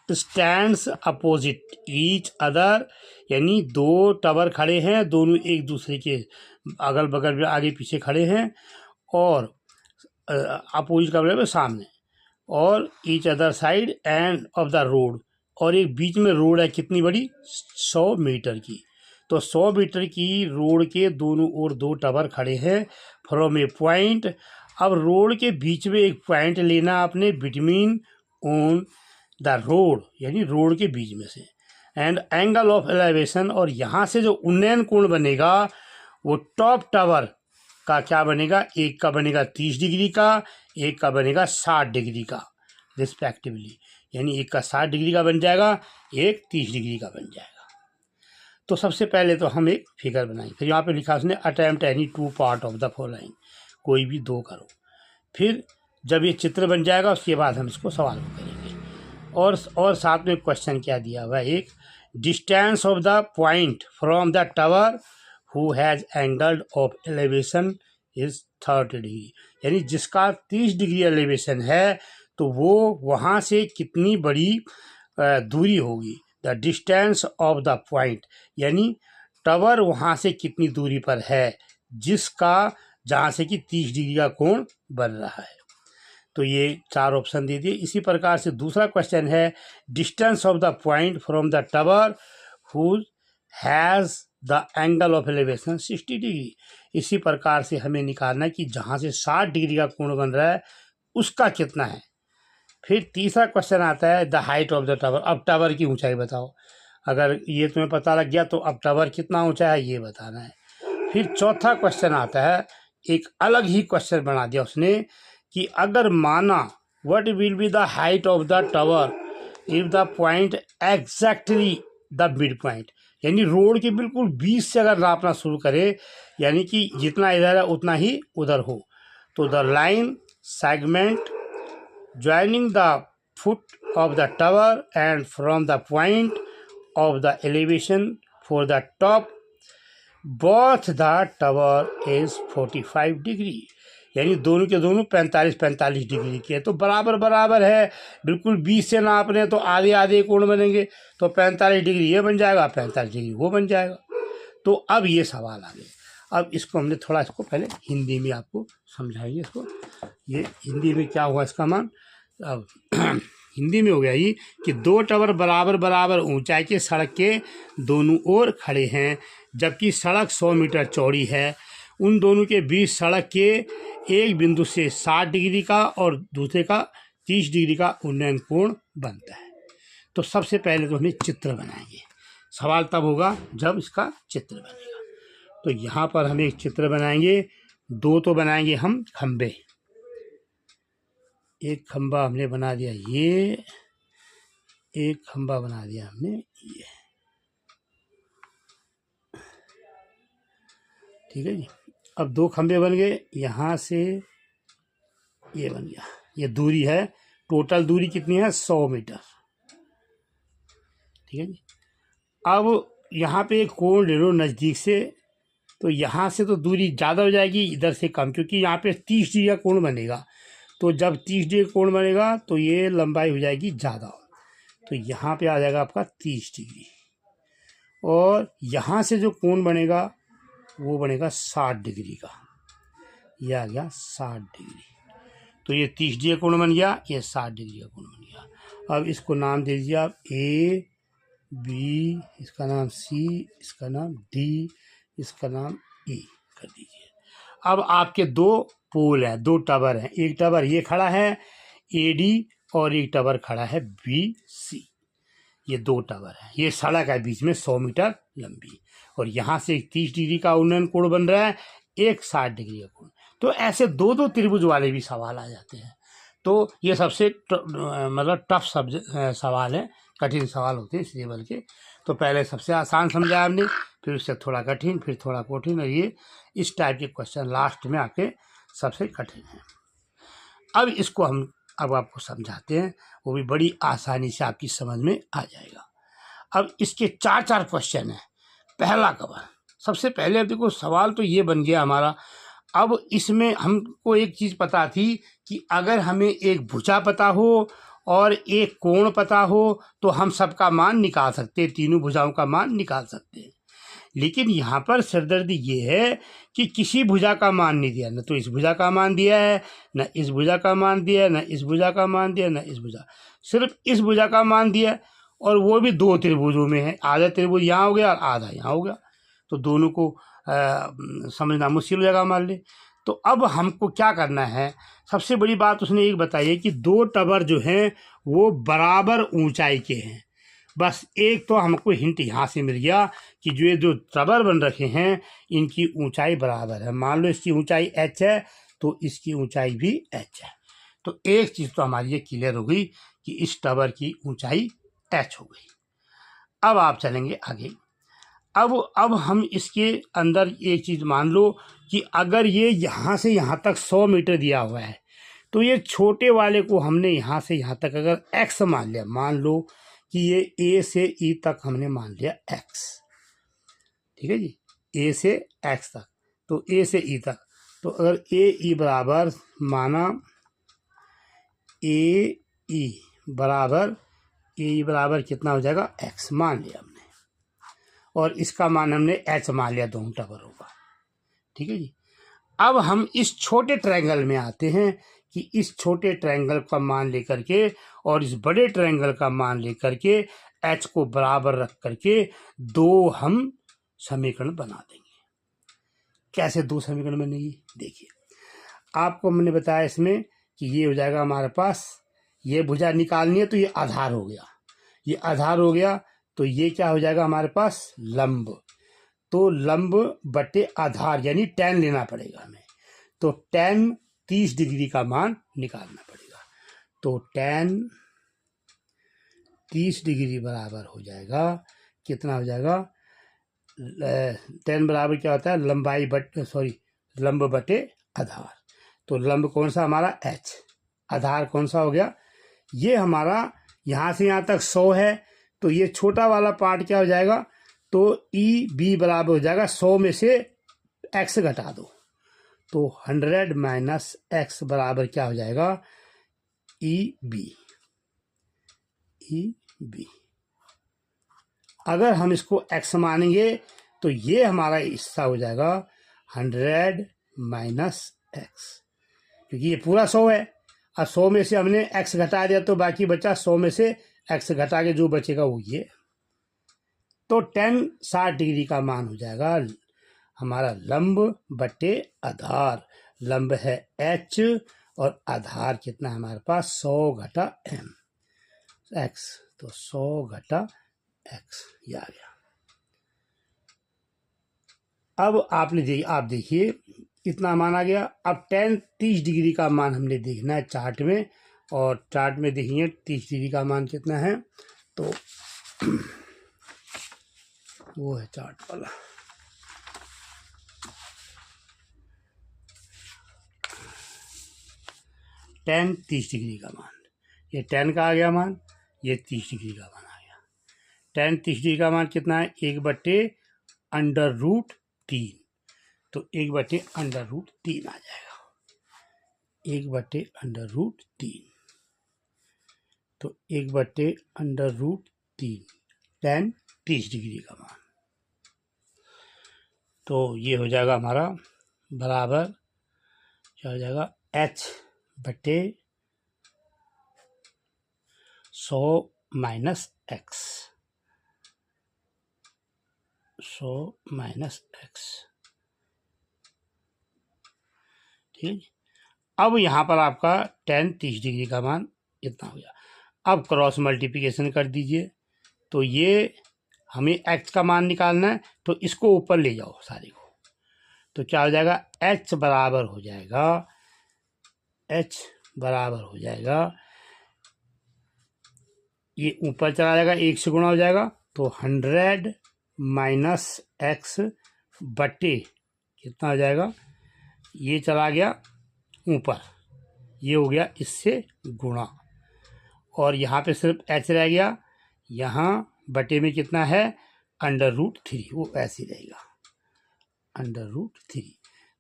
stands opposite each other, यानी 2 टावर खड़े हैं, दोनों एक दूसरे के अगल बगल में आगे पीछे खड़े हैं, और अपोजिट का मतलब सामने, और each other side and of the road, और एक बीच में रोड है, कितनी बड़ी, 100 मीटर की। तो 100 मीटर की रोड के दोनों ओर 2 टावर खड़े हैं फ्रॉम ए पॉइंट। अब रोड के बीच में एक पॉइंट लेना आपने, बिटवीन ऑन द रोड, यानी रोड के बीच में से, एंड एंगल ऑफ एलिवेशन, और यहाँ से जो उन्नयन कोण बनेगा वो टॉप टावर का क्या बनेगा, एक का बनेगा 30 डिग्री का, एक का बनेगा 60 डिग्री का रिस्पेक्टिवली, यानी एक का 60 डिग्री का बन जाएगा, एक 30 डिग्री का बन जाएगा। तो सबसे पहले तो हम एक फिगर बनाएंगे, फिर यहाँ पे लिखा उसने attempt any 2 part of the following, कोई भी 2 करो। फिर जब ये चित्र बन जाएगा उसके बाद हम इसको सवाल करेंगे। और साथ में क्वेश्चन क्या दिया हुआ है, एक distance of the point from the tower who has angle of elevation is 30 degree, यानी जिसका 30 डिग्री एलिवेशन है तो वो वहाँ से कितनी बड़ी दूरी होगी। The distance of the point, यानी टावर वहाँ से कितनी दूरी पर है जिसका, जहाँ से कि 30 डिग्री का कोण बन रहा है। तो ये 4 ऑप्शन दे दिए। इसी प्रकार से दूसरा क्वेश्चन है distance of the point from the tower who has the angle of elevation 60 degree. इसी प्रकार से हमें निकालना है कि जहाँ से 60 डिग्री का कोण बन रहा है उसका कितना है। फिर तीसरा क्वेश्चन आता है the height of the tower. अब टावर की ऊंचाई बताओ, अगर ये तुम्हें पता लग गया तो अब टावर कितना ऊंचा है ये बताना है। फिर चौथा क्वेश्चन आता है, एक अलग ही क्वेश्चन बना दिया उसने कि अगर माना what will be the height of the tower if the point exactly the mid point, यानी रोड के बिल्कुल बीच से अगर नापना शुरू करे, यानी कि जितना इधर है उतना ही उधर हो, तो the line segment joining the foot of the tower and from the point of the elevation for the top both the tower is 45 degree, यानी दोनों के दोनों 45 डिग्री के, तो बराबर बराबर है, बिल्कुल 20 से नाप रहे हैं तो आधे आधे कोण बनेंगे, तो 45 डिग्री ये बन जाएगा, 45 डिग्री वो बन जाएगा। तो अब ये सवाल आ गया। अब इसको हमने थोड़ा इसको पहले हिंदी में आपको समझाएंगे। इसको ये हिंदी में क्या हुआ इसका मान, अब हिंदी में हो गया ये कि 2 टावर बराबर बराबर ऊंचाई के सड़क के दोनों ओर खड़े हैं, जबकि सड़क 100 मीटर चौड़ी है। उन दोनों के बीच सड़क के एक बिंदु से 60 डिग्री का और दूसरे का 30 डिग्री का उन्नयन कोण बनता है। तो सबसे पहले तो हमें चित्र बनाएंगे, सवाल तब होगा जब इसका चित्र बनेगा। तो यहाँ पर हम एक चित्र बनाएंगे, 2 तो बनाएंगे हम खंबे। एक खंबा हमने बना दिया, ये एक खंबा बना दिया हमने ये, ठीक है जी। अब दो खंभे बन गए, यहाँ से ये बन गया, ये दूरी है, टोटल दूरी कितनी है 100 मीटर। ठीक है जी। अब यहाँ पे एक कोण ले लो नज़दीक से, तो यहाँ से तो दूरी ज़्यादा हो जाएगी, इधर से कम, क्योंकि यहाँ पे 30 डिग्री का कोण बनेगा। तो जब 30 डिग्री कोण बनेगा तो ये लंबाई हो जाएगी ज़्यादा, तो यहाँ पे आ जाएगा आपका 30 डिग्री। और यहाँ से जो कोण बनेगा वो बनेगा 60 डिग्री का, ये आ गया 60 डिग्री। तो ये 30 डिग्री का कोण बन गया, ये 60 डिग्री का कोण बन गया। अब इसको नाम दे दीजिए आप A B, इसका नाम C, इसका नाम D, इसका नाम E कर दीजिए। अब आपके दो पोल हैं, दो टावर हैं, एक टावर ये खड़ा है AD और एक टावर खड़ा है BC। ये दो टावर हैं, ये सड़क है बीच में 100 मीटर लंबी, और यहाँ से एक 30 डिग्री का उन्नयन कोण बन रहा है, एक 60 डिग्री का कोण। तो ऐसे दो दो त्रिभुज वाले भी सवाल आ जाते हैं। तो ये सबसे मतलब टफ सवाल है, कठिन सवाल होते हैं इस लेवल के। तो पहले सबसे आसान समझाया हमने, फिर उससे थोड़ा कठिन, फिर थोड़ा कठिन, और ये इस टाइप के क्वेश्चन लास्ट में आके सबसे कठिन है। अब इसको हम आपको समझाते हैं, वो भी बड़ी आसानी से आपकी समझ में आ जाएगा। अब इसके चार क्वेश्चन हैं। पहला कवर, सबसे पहले अब देखो सवाल तो ये बन गया हमारा। अब इसमें हमको एक चीज़ पता थी कि अगर हमें एक भुजा पता हो और एक कोण पता हो तो हम सबका मान निकाल सकते हैं, तीनों भुजाओं का मान निकाल सकते हैं। लेकिन यहाँ पर सिरदर्दी ये है कि किसी भुजा का मान नहीं दिया, न तो इस भुजा का मान दिया है, न इस भुजा का मान दिया है, न इस भुजा का मान दिया, न इस भुजा, सिर्फ इस भुजा का मान दिया, और वो भी दो त्रिभुजों में है। आधा त्रिभुज यहाँ हो गया और आधा यहाँ हो गया, तो दोनों को समझना मुश्किल हो जाएगा मान ले। तो अब हमको क्या करना है, सबसे बड़ी बात उसने एक बताई है कि दो टावर जो हैं वो बराबर ऊंचाई के हैं। बस एक तो हमको हिंट यहाँ से मिल गया कि जो ये जो टावर बन रखे हैं इनकी ऊंचाई बराबर है। मान लो इसकी ऊंचाई h है तो इसकी ऊंचाई भी h है। तो एक चीज़ तो हमारी ये क्लियर हो गई कि इस टावर की ऊंचाई h हो गई। अब आप चलेंगे आगे। अब हम इसके अंदर एक चीज़ मान लो कि अगर ये यहाँ से यहाँ तक 100 मीटर दिया हुआ है, तो ये छोटे वाले को हमने यहाँ से यहाँ तक अगर x मान लिया, मान लो कि ये A से E तक हमने मान लिया x, ठीक है जी, A से x तक, तो A से E तक, तो अगर AE बराबर माना AE बराबर कितना हो जाएगा x मान लिया हमने, और इसका मान हमने h मान लिया दोनों टावरों का। ठीक है जी। अब हम इस छोटे ट्रायंगल में आते हैं कि इस छोटे ट्रायंगल का मान लेकर के और इस बड़े ट्रायंगल का मान लेकर के h को बराबर रख करके दो हम समीकरण बना देंगे। कैसे दो समीकरण बनेगी, देखिए आपको मैंने बताया इसमें कि ये हो जाएगा हमारे पास, ये भुजा निकालनी है तो ये आधार हो गया, ये आधार हो गया, तो ये क्या हो जाएगा हमारे पास लंब। तो लंब बटे आधार यानी tan लेना पड़ेगा हमें, तो tan 30 डिग्री का मान निकालना पड़ेगा। तो tan 30 डिग्री बराबर हो जाएगा, कितना हो जाएगा, tan बराबर क्या होता है लंबाई लंब बटे आधार। तो लंब कौन सा हमारा h, आधार कौन सा हो गया, ये हमारा यहाँ से यहाँ तक 100 है, तो ये छोटा वाला पार्ट क्या हो जाएगा, तो EB बराबर हो जाएगा 100 में से x घटा दो, तो 100 माइनस x बराबर क्या हो जाएगा EB। अगर हम इसको x मानेंगे तो ये हमारा हिस्सा हो जाएगा 100 माइनस x, क्योंकि ये पूरा 100 है। अब 100 में से हमने x घटा दिया तो बाकी बचा 100 में से x घटा के जो बचेगा वो ये, तो tan 60 डिग्री का मान हो जाएगा हमारा लंब बटे आधार। लंब है h और आधार कितना है हमारे पास 100 घटा m x, तो 100 घटा x ये आ गया। अब आप देखिए कितना मान आ गया। अब tan 30 डिग्री का मान हमने देखना है चार्ट में, और चार्ट में देखिए 30 डिग्री का मान कितना है, तो वो है चार्ट वाला। tan 30 डिग्री का मान, ये tan का आ गया मान, ये 30 डिग्री का मान आ गया। tan 30 डिग्री का मान कितना है, 1/√3, तो 1/√3 आ जाएगा, 1/√3, तो 1/√3 tan 30 डिग्री का मान। तो ये हो जाएगा हमारा बराबर क्या हो जाएगा, h/100 minus x, 100 minus x, ठीक। अब यहाँ पर आपका tan 30 डिग्री का मान इतना हो गया। अब क्रॉस मल्टीप्लिकेशन कर दीजिए, तो ये हमें x का मान निकालना है, तो इसको ऊपर ले जाओ सारे को, तो क्या हो जाएगा, h बराबर हो जाएगा, ये ऊपर चला जाएगा, 1 से गुणा हो जाएगा, तो 100 माइनस x बटे कितना हो जाएगा, ये चला गया ऊपर, ये हो गया इससे गुणा, और यहाँ पे सिर्फ h रह गया, यहाँ बटे में कितना है, √3, वो ऐसे ही रहेगा, √3,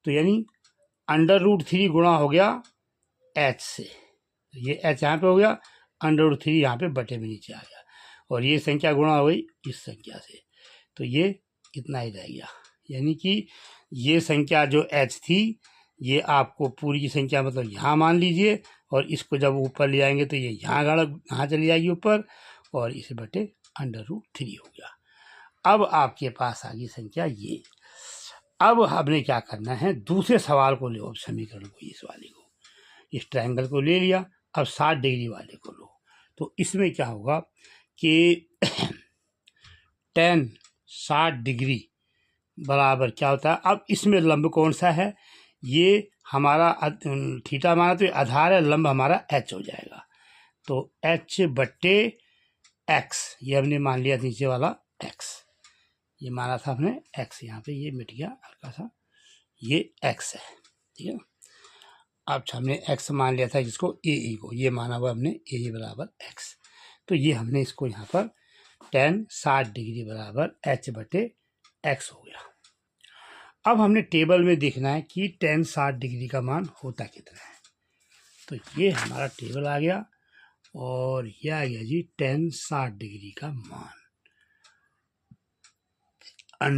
तो यानी √3 गुणा हो गया h से, ये h यहाँ पे हो गया, √3 यहाँ पे बटे में नीचे आ गया, और ये संख्या गुणा हो गई इस संख्या से, तो ये इतना ही रह गया। यानी कि ये संख्या जो h थी, ये आपको पूरी की संख्या मतलब यहाँ मान लीजिए, और इसको जब ऊपर ले जाएंगे तो ये यहाँ चली जाएगी ऊपर, और इसे बटे √3 हो गया। अब आपके पास आ गई संख्या ये। अब हमने क्या करना है, दूसरे सवाल को लो, अब समीकरण को, इस वाले को, इस ट्रायंगल को ले लिया, अब 60 डिग्री वाले को लो, तो इसमें क्या होगा कि tan 60 डिग्री बराबर क्या होता है, अब इसमें लंब कौन सा है, ये हमारा थीटा माना तो आधार है, लंब हमारा h हो जाएगा, तो h/x, ये हमने मान लिया नीचे वाला x, ये माना था हमने x, यहाँ पे ये मिट गया हल्का सा, ये x है, ठीक है। अब हमने x मान लिया था जिसको a को, ये माना हुआ हमने a बराबर x, तो ये हमने इसको यहाँ पर tan 60 डिग्री बराबर h/x हो गया। अब हमने टेबल में देखना है कि tan 60 डिग्री का मान होता कितना है, तो ये हमारा टेबल आ गया, और ये आ गया जी tan 60 डिग्री का मान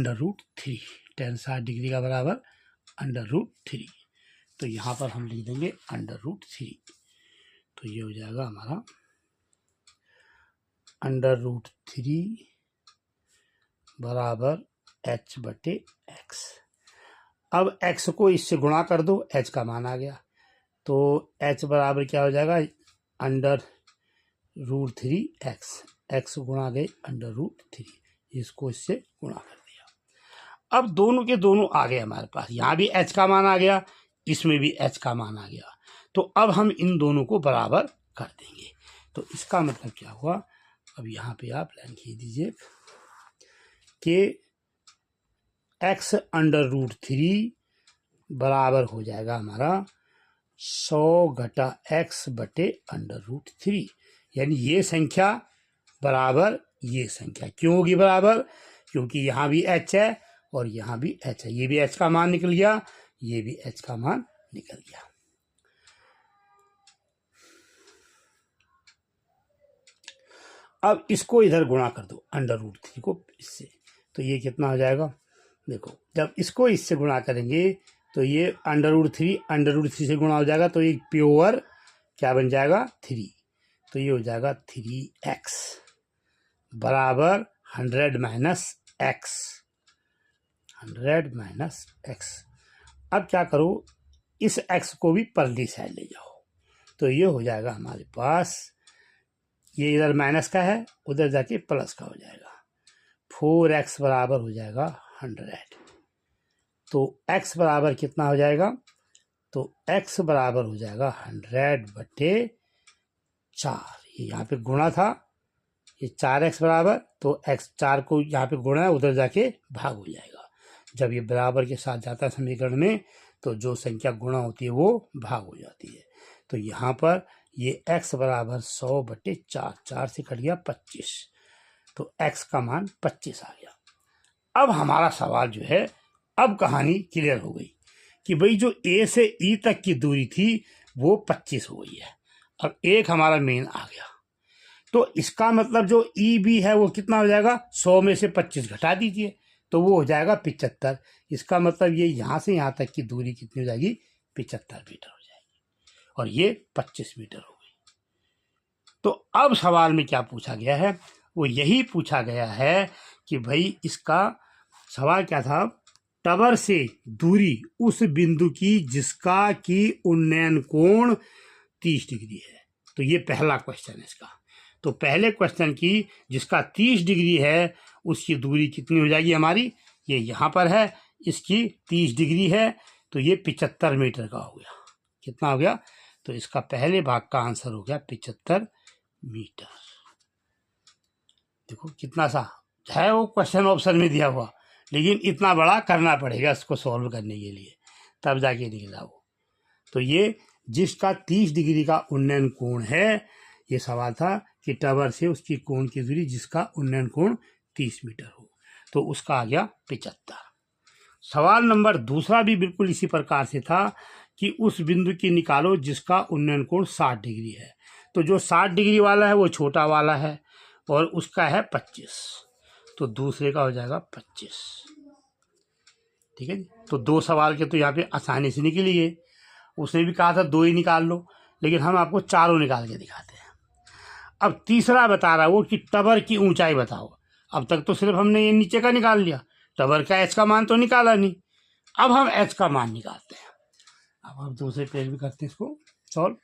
√3, tan 60 डिग्री का बराबर √3, तो यहाँ पर हम लिख देंगे √3, तो ये हो जाएगा हमारा √3 बराबर h/x। अब x को इससे गुणा कर दो, h का मान आ गया, तो h बराबर क्या हो जाएगा, √3x, x गुणा गए √3, इसको इससे गुणा कर दिया। अब दोनों के दोनों आ गए हमारे पास, यहाँ भी h का मान आ गया, इसमें भी h का मान आ गया, तो अब हम इन दोनों को बराबर कर देंगे। तो इसका मतलब क्या हुआ, अब यहाँ पे आप लाइन खींच दीजिए कि x/√3 बराबर हो जाएगा हमारा 100 घटा x/√3, यानी ये संख्या बराबर ये संख्या। क्यों होगी बराबर, क्योंकि यहाँ भी h है और यहाँ भी h है, ये भी h का मान निकल गया, ये भी h का मान निकल गया। अब इसको इधर गुणा कर दो √3 को इससे, तो ये कितना हो जाएगा, देखो जब इसको इससे गुणा करेंगे तो ये √3 से गुणा हो जाएगा, तो ये प्योर क्या बन जाएगा 3, तो ये हो जाएगा 3x बराबर 100 माइनस x। अब क्या करो, इस x को भी परली साइड ले जाओ, तो ये हो जाएगा हमारे पास, ये इधर माइनस का है, उधर जाके प्लस का हो जाएगा, 4x बराबर हो जाएगा 100, तो x बराबर कितना हो जाएगा, तो x बराबर हो जाएगा 100/4, ये यहाँ पे गुणा था, ये 4x बराबर, तो x 4 को यहाँ पे गुणा है, उधर जाके भाग हो जाएगा। जब ये बराबर के साथ जाता है समीकरण में, तो जो संख्या गुणा होती है वो भाग हो जाती है, तो यहाँ पर ये x बराबर 100/4, 4 से कट गया 25, तो x का मान 25 आ गया। अब हमारा सवाल जो है, अब कहानी क्लियर हो गई कि भाई जो A से E तक की दूरी थी वो 25 हो गई है। अब एक हमारा मेन आ गया, तो इसका मतलब जो EB है वो कितना हो जाएगा, 100 में से 25 घटा दीजिए तो वो हो जाएगा 75। इसका मतलब ये यहाँ से यहाँ तक की दूरी कितनी हो जाएगी, 75 मीटर हो जाएगी, और ये 25 मीटर हो गई। तो अब सवाल में क्या पूछा गया है, वो यही पूछा गया है कि भाई इसका सवाल क्या था, टवर से दूरी उस बिंदु की जिसका कि उन्नयन कोण 30 डिग्री है। तो ये पहला क्वेश्चन है इसका। तो पहले क्वेश्चन की जिसका 30 डिग्री है उसकी दूरी कितनी हो जाएगी हमारी, ये यहाँ पर है, इसकी 30 डिग्री है, तो ये 75 मीटर का हो गया। कितना हो गया, तो इसका पहले भाग का आंसर हो गया 75 मीटर। देखो कितना सा है, वो क्वेश्चन ऑप्शन में दिया हुआ, लेकिन इतना बड़ा करना पड़ेगा इसको सॉल्व करने के लिए, तब जाके निकला वो। तो ये जिसका 30 डिग्री का उन्नयन कोण है, ये सवाल था कि टवर से उसकी कोण की दूरी जिसका उन्नयन कोण 30 मीटर हो, तो उसका आ गया 75। सवाल नंबर दूसरा भी बिल्कुल इसी प्रकार से था कि उस बिंदु की निकालो जिसका उन्नयन कोण 60 डिग्री है। तो जो 60 डिग्री वाला है वो छोटा वाला है और उसका है 25, तो दूसरे का हो जाएगा 25। ठीक है जी। तो दो सवाल के तो यहाँ पे आसानी से निकल गए। उसने भी कहा था 2 ही निकाल लो, लेकिन हम आपको 4 निकाल के दिखाते हैं। अब तीसरा बता रहा वो कि टवर की ऊंचाई बताओ। अब तक तो सिर्फ हमने ये नीचे का निकाल लिया, टवर का एच का मान तो निकाला नहीं। अब हम एच का मान निकालते हैं। अब हम दूसरे पेज में करते हैं इसको सॉल्व।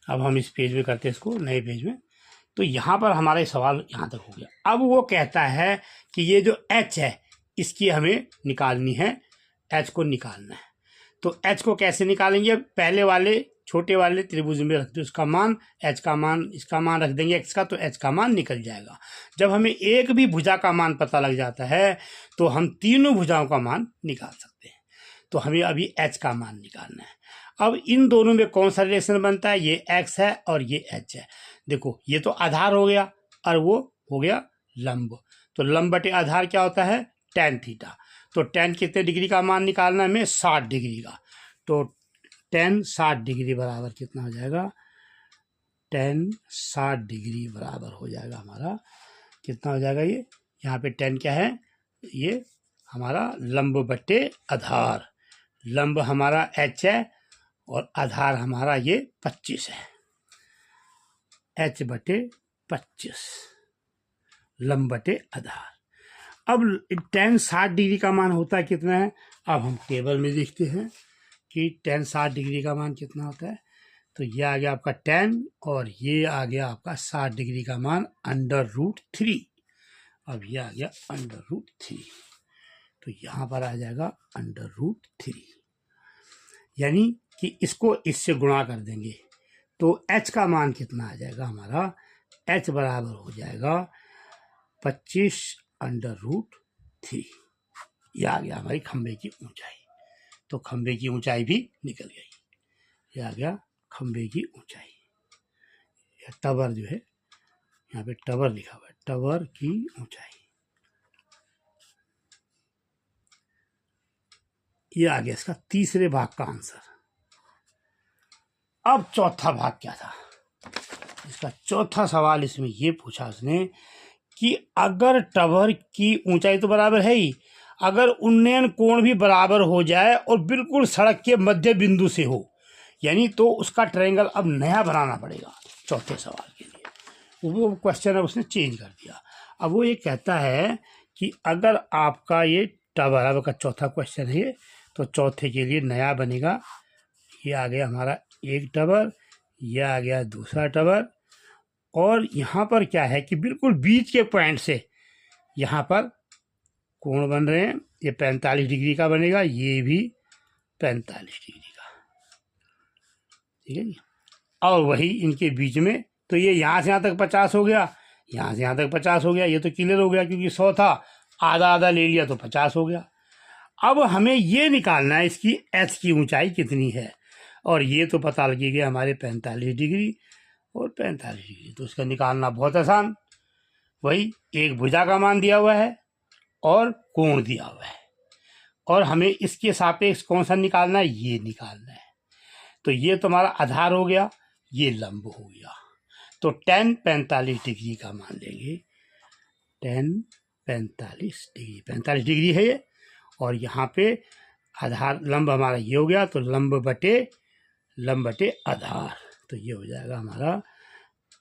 अब हम इस पेज में करते हैं इसको, नए पेज में। तो यहाँ पर हमारा सवाल यहाँ तक हो गया। अब वो कहता है कि ये जो एच है इसकी हमें निकालनी है, एच को निकालना है। तो एच को कैसे निकालेंगे, पहले वाले छोटे वाले त्रिभुज में रख दो इसका मान, एच का मान, इसका मान रख देंगे एक्स का, तो एच का मान निकल जाएगा। जब हमें एक भी भुजा का मान पता लग जाता है तो हम तीनों भुजाओं का मान निकाल सकते हैं। तो हमें अभी एच का मान निकालना है। अब इन दोनों में कौन सा रिलेशन बनता है, ये एक्स है और ये एच है। देखो ये तो आधार हो गया और वो हो गया लंब। तो लंब बटे आधार क्या होता है, tan थीटा। तो tan कितने डिग्री का मान निकालना है हमें, 60 डिग्री का। तो tan 60 डिग्री बराबर कितना हो जाएगा, tan 60 डिग्री बराबर हो जाएगा हमारा, कितना हो जाएगा ये, यहाँ पे tan क्या है, ये हमारा लंब बटे आधार। लंब हमारा h है और आधार हमारा ये 25 है, h बटे 25 लंब बटे आधार। अब tan 60 डिग्री का मान होता है कितना है, अब हम टेबल में देखते हैं कि tan 60 डिग्री का मान कितना होता है। तो ये आ गया आपका tan और ये आ गया आपका 60 डिग्री का मान √3। अब ये आ गया √3, तो यहाँ पर आ जाएगा √3, यानी कि इसको इससे गुणा कर देंगे तो h का मान कितना आ जाएगा हमारा, h बराबर हो जाएगा 25√3। यह आ गया हमारी खंबे की ऊंचाई। तो खंबे की ऊंचाई भी निकल गई, यह आ गया खंबे की ऊंचाई। टवर जो है यहाँ पे टवर लिखा हुआ है, टवर की ऊंचाई, यह आ गया इसका तीसरे भाग का आंसर। अब चौथा भाग क्या था, इसका चौथा सवाल इसमें ये पूछा उसने कि अगर टवर की ऊंचाई तो बराबर है ही, अगर उन्नयन कोण भी बराबर हो जाए और बिल्कुल सड़क के मध्य बिंदु से हो, यानी तो उसका ट्रायंगल अब नया बनाना पड़ेगा चौथे सवाल के लिए। वो क्वेश्चन अब उसने चेंज कर दिया। अब वो ये कहता है कि अगर आपका ये टवर, अब का चौथा क्वेश्चन है ये, तो चौथे के लिए नया बनेगा। ये आ गया हमारा एक टवर, यह आ गया दूसरा टवर, और यहाँ पर क्या है कि बिल्कुल बीच के पॉइंट से यहाँ पर कोण बन रहे हैं। ये 45 डिग्री का बनेगा, ये भी 45 डिग्री का, ठीक है जी। और वही इनके बीच में, तो ये यहाँ से यहाँ तक 50 हो गया, यहाँ से यहाँ तक 50 हो गया। ये तो क्लियर हो गया क्योंकि 100 था, आधा आधा ले लिया तो 50 हो गया। अब हमें ये निकालना है इसकी एच की ऊंचाई कितनी है। और ये तो पता लगेगा हमारे 45 डिग्री और 45 डिग्री। तो इसका निकालना बहुत आसान, वही एक भुजा का मान दिया हुआ है और कोण दिया हुआ है, और हमें इसके सापेक्ष कौन सा निकालना है, ये निकालना है। तो ये तुम्हारा आधार हो गया, ये लंब हो गया। तो tan 45 डिग्री का मान लेंगे, tan 45 डिग्री, 45 डिग्री है ये, और यहाँ पे आधार लंब हमारा ये हो गया। तो लंब बटे आधार, तो ये हो जाएगा हमारा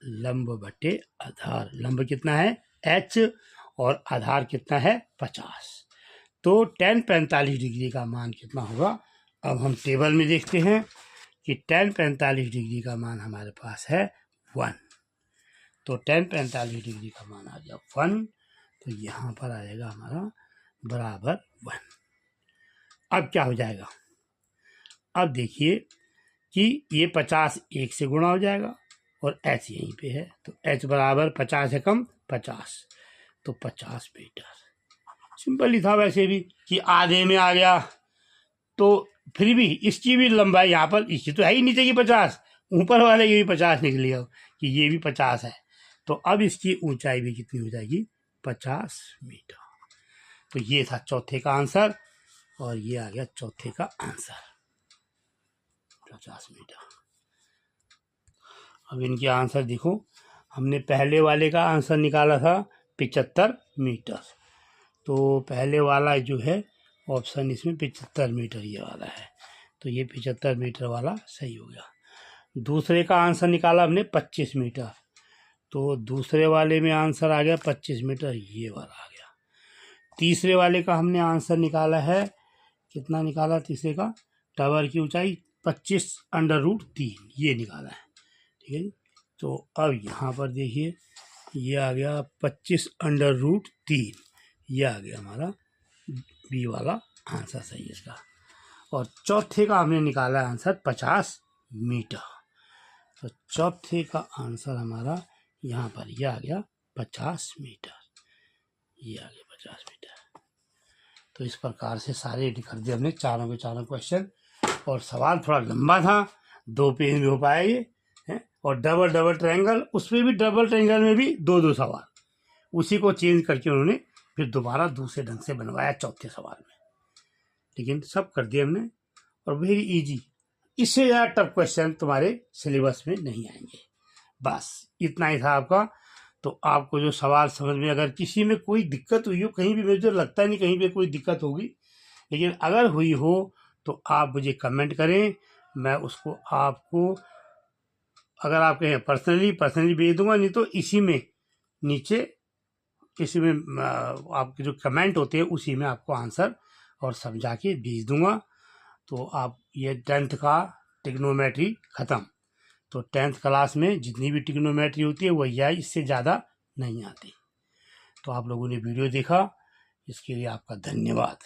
लंब बटे आधार। लंब कितना है h और आधार कितना है 50। तो tan 45 डिग्री का मान कितना होगा। अब हम टेबल में देखते हैं कि tan 45 डिग्री का मान हमारे पास है 1। तो tan 45 डिग्री का मान आ गया 1, तो यहाँ पर आएगा हमारा बराबर 1। अब क्या हो जाएगा, अब देखिए कि ये 50 1 से गुणा हो जाएगा और h यहीं पे है, तो h बराबर 50 है कम 50, तो 50 मीटर। सिंपल ही था वैसे भी कि आधे में आ गया, तो फिर भी इसकी भी लंबाई यहाँ पर, इसकी तो है ही नीचे की 50, ऊपर वाले ये भी 50 निकली हो कि ये भी 50 है। तो अब इसकी ऊंचाई भी कितनी हो जाएगी 50 मीटर। तो ये था चौथे का आंसर, और ये आ गया चौथे का आंसर 50 मीटर। अब इनके आंसर देखो, हमने पहले वाले का आंसर निकाला था 75 मीटर, तो पहले वाला जो है ऑप्शन इसमें 75 मीटर ये वाला है, तो ये 75 मीटर वाला सही हो गया। दूसरे का आंसर निकाला हमने 25 मीटर, तो दूसरे वाले में आंसर आ गया 25 मीटर, ये वाला आ गया। तीसरे वाले का हमने आंसर निकाला है, कितना निकाला तीसरे का, टावर की ऊंचाई 25√3 ये निकाला है, ठीक है जी। तो अब यहाँ पर देखिए ये आ गया 25√3, ये आ गया हमारा बी वाला आंसर सही है इसका। और चौथे का हमने निकाला आंसर 50 मीटर, तो चौथे का आंसर हमारा यहाँ पर ये आ गया 50 मीटर, ये आ गया 50 मीटर। तो इस प्रकार से सारे कर दिए हमने चारों के चारों क्वेश्चन, और सवाल थोड़ा लंबा था, 2 पेज में हो पाया ये है। और डबल ट्रायंगल, उसमें भी डबल ट्रायंगल में भी 2 सवाल, उसी को चेंज करके उन्होंने फिर दोबारा दूसरे ढंग से बनवाया चौथे सवाल में, लेकिन सब कर दिए हमने, और वेरी इजी। इससे ज़्यादा टफ क्वेश्चन तुम्हारे सिलेबस में नहीं आएंगे। बस इतना ही था आपका। तो आपको जो सवाल समझ में, अगर किसी में कोई दिक्कत हुई हो कहीं भी, मुझे लगता नहीं कहीं पे कोई दिक्कत होगी, लेकिन अगर हुई हो तो आप मुझे कमेंट करें, मैं उसको आपको, अगर आप कहें पर्सनली भेज दूंगा, नहीं तो इसी में नीचे, इसी में आपके जो कमेंट होते हैं उसी में आपको आंसर और समझा के भेज दूंगा। तो आप ये 10th का ट्रिग्नोमेट्री ख़त्म। तो 10th क्लास में जितनी भी ट्रिग्नोमेट्री होती है वही आई, इससे ज़्यादा नहीं आती। तो आप लोगों ने वीडियो देखा, इसके लिए आपका धन्यवाद।